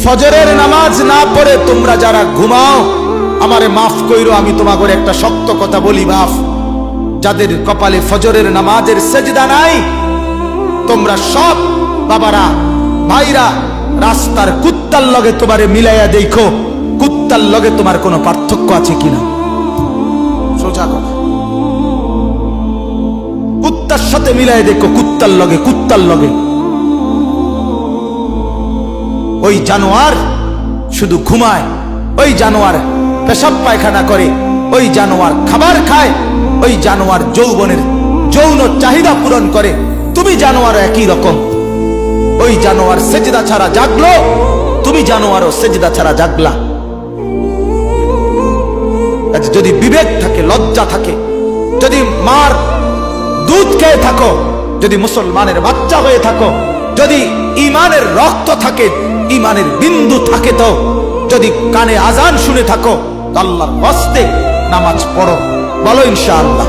ফজরের নামাজ না পড়ে তোমরা যারা ঘুমাও, আমারে মাফ কইরো, আমি তোমাকে একটা শক্ত কথা বলি বাপ, যাদের কপালে ফজরের নামাজের সেজদা নাই, তোমরা সব বাবারা ভাইরা রাস্তার কুত্তার লগে তোমারে মিলাইয়া দেখো, কুত্তার লগে তোমার কোনো পার্থক্য আছে কিনা। সোজা কথা, কুত্তার সাথে মিলাইয়া দেখো, কুত্তার লগে, কুত্তার লগে। ওই জানোয়ার শুধু ঘুমায়, ওই জানোয়ার পেশাব পায়খানা করে, ওই জানোয়ার খাবার খায়, ওই জানোয়ার যৌবনের যৌন চাহিদা পূরণ করে। তুমি জানোয়ার একই রকম, ওই জানোয়ার সেজদা ছাড়া জাগলো, তুমি জানোয়ারও সেজদা ছাড়া জাগলা। যদি বিবেক থাকে, লজ্জা থাকে, যদি মার দুধ খেয়ে থাকো, যদি মুসলমানের বাচ্চা হয়ে থাকো, যদি ইমানের রক্ত থাকে, ইমানের বিন্দু থাকে, তো যদি কানে আজান শুনে থাকো, আল্লাহর হস্তে নামাজ পড়ো। বলো ইনশাআল্লাহ।